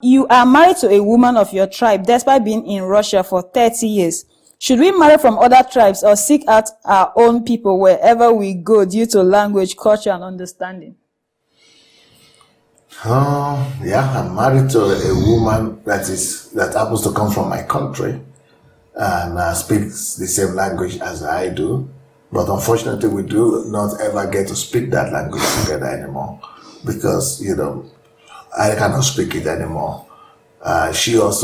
You are married to a woman of your tribe despite being in Russia for 30 years. Should we marry from other tribes or seek out our own people wherever we go due to language, culture, and understanding? Yeah, I'm married to a woman that happens to come from my country and speaks the same language as I do. But unfortunately, we do not ever get to speak that language together anymore because, I cannot speak it anymore. She used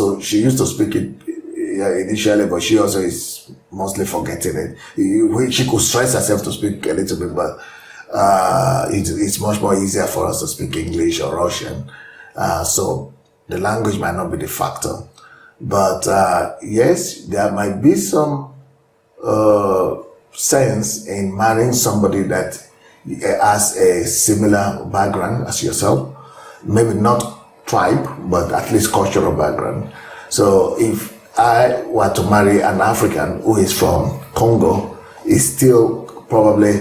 to speak it initially, but she also is mostly forgetting it. She could stress herself to speak a little bit, but it's much more easier for us to speak English or Russian. So the language might not be the factor. But yes, there might be some sense in marrying somebody that has a similar background as yourself. Maybe not tribe, but at least cultural background. So if I were to marry an African who is from Congo, it's still probably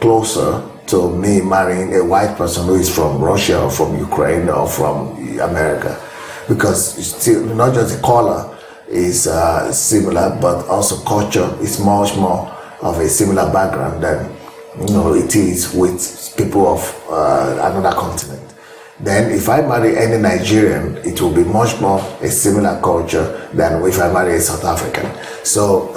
closer to me marrying a white person who is from Russia or from Ukraine or from America, because it's still not just the color is similar, but also culture is much more of a similar background than it is with people of another continent. Then if I marry any Nigerian, it will be much more a similar culture than if I marry a South African. So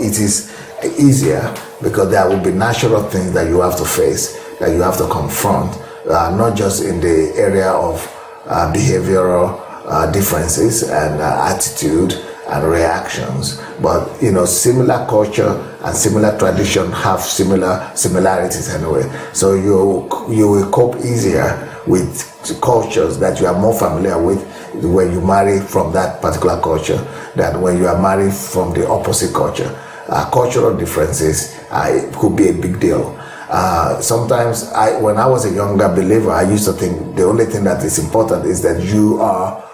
it is easier because there will be natural things that you have to face, that you have to confront, not just in the area of behavioral differences and attitude and reactions, but similar culture and similar tradition have similarities anyway. So you will cope easier with cultures that you are more familiar with when you marry from that particular culture than when you are married from the opposite culture. Cultural differences could be a big deal. Sometimes when I was a younger believer, I used to think the only thing that is important is that you are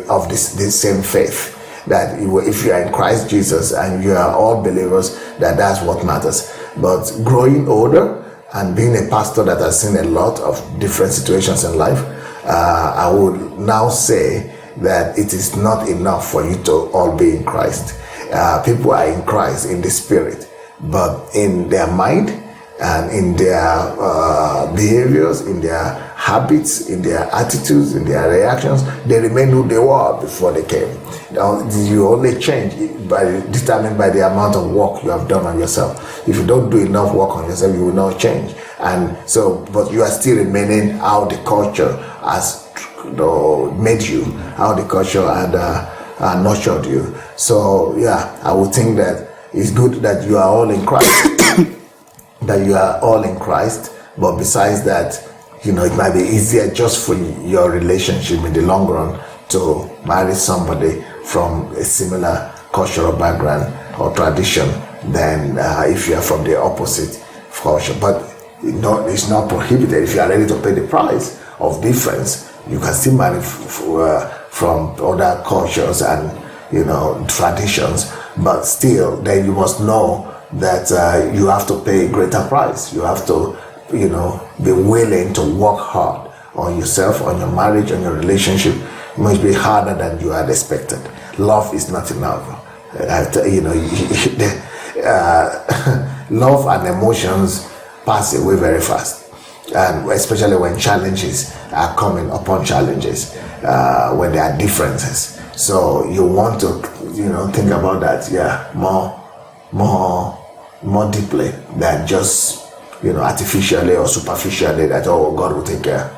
of this same faith, that if you are in Christ Jesus and you are all believers, that's what matters. But growing older and being a pastor that has seen a lot of different situations in life, I would now say that it is not enough for you to all be in Christ. People are in Christ in the spirit, but in their mind and in their behaviors, in their habits, in their attitudes, in their reactions, they remain who they were before they came. Now, you only change determined by the amount of work you have done on yourself. If you don't do enough work on yourself, you will not change. And so, but you are still remaining how the culture has made you, how the culture had nurtured you. So, yeah, I would think that it's good that you are all in Christ. That you are all in Christ, but besides that, it might be easier just for your relationship in the long run to marry somebody from a similar cultural background or tradition than if you are from the opposite culture. But it's not prohibited. If you are ready to pay the price of difference, you can still marry from other cultures and traditions, but still then you must know that you have to pay a greater price. You have to be willing to work hard on yourself, on your marriage, on your relationship. It must be harder than you had expected. Love is not enough. Love and emotions pass away very fast, and especially when challenges are coming upon challenges, when there are differences. So you want to think about that, more deeply than just artificially or superficially that God will take care.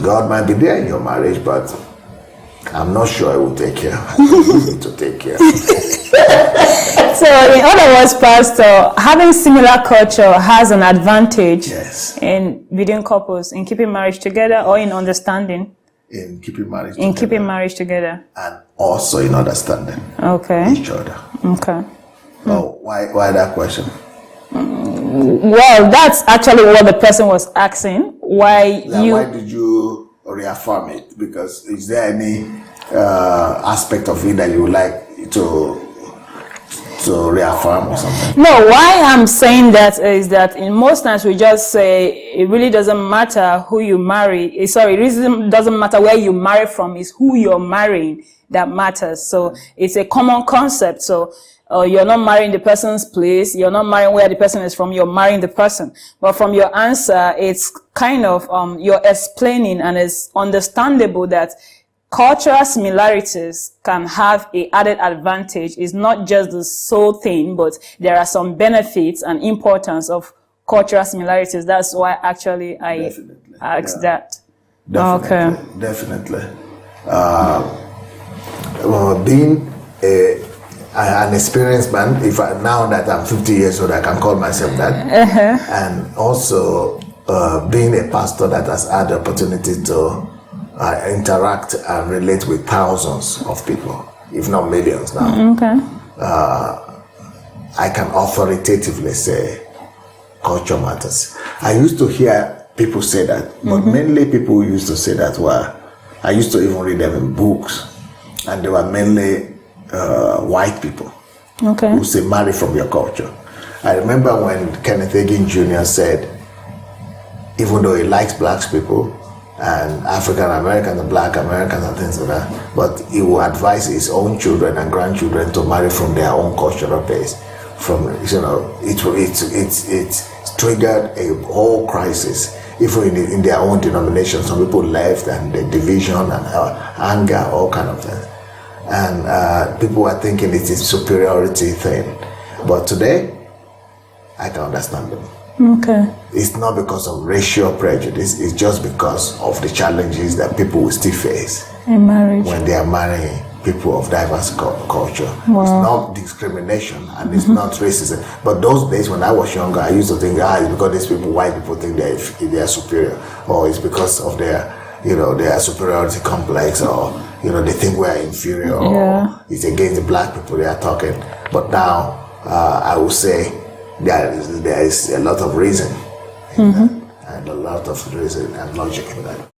God might be there in your marriage, but I'm not sure He will take care. You need to take care. So in other words, Pastor, having similar culture has an advantage. Yes. In within couples, in keeping marriage together, or in understanding. In keeping marriage together. In keeping marriage together. And also in understanding each other. Okay. Oh, why that question? Well, that's actually what the person was asking. Why did you reaffirm it? Because is there any aspect of it that you would like to to reaffirm or something? No, why I'm saying that is that in most times we just say it really doesn't matter who you marry. Sorry, it really doesn't matter where you marry from. It's who you're marrying that matters. So it's a common concept. So you're not marrying the person's place. You're not marrying where the person is from. You're marrying the person. But from your answer, it's kind of you're explaining, and it's understandable that cultural similarities can have a added advantage. It's not just the sole thing, but there are some benefits and importance of cultural similarities. That's why actually I asked that. Definitely, Okay. Definitely. Being an experienced man, now that I'm 50 years old, I can call myself that. And also being a pastor that has had the opportunity to interact and relate with thousands of people, if not millions now. Okay. I can authoritatively say culture matters. I used to hear people say that, but mainly people who used to say that were, I used to even read them in books, and they were mainly white people who say marry from your culture. I remember when Kenneth Hagin Jr. said, even though he likes black people and African Americans and black Americans and things like that, but he will advise his own children and grandchildren to marry from their own cultural base. From, you know, it triggered a whole crisis. Even in their own denomination, some people left, and the division and anger, all kind of things. And people were thinking it is a superiority thing. But today, I can understand them. Okay. It's not because of racial prejudice, it's just because of the challenges that people will still face In marriage. when they are marrying people of diverse culture. Wow. It's not discrimination and it's not racism. But those days when I was younger, I used to think, it's because these people, white people, think they are superior, or it's because of their, their superiority complex, or they think we are inferior, or it's against the black people they are talking. But now I will say there is a lot of reason, and a lot of reason and logic in that.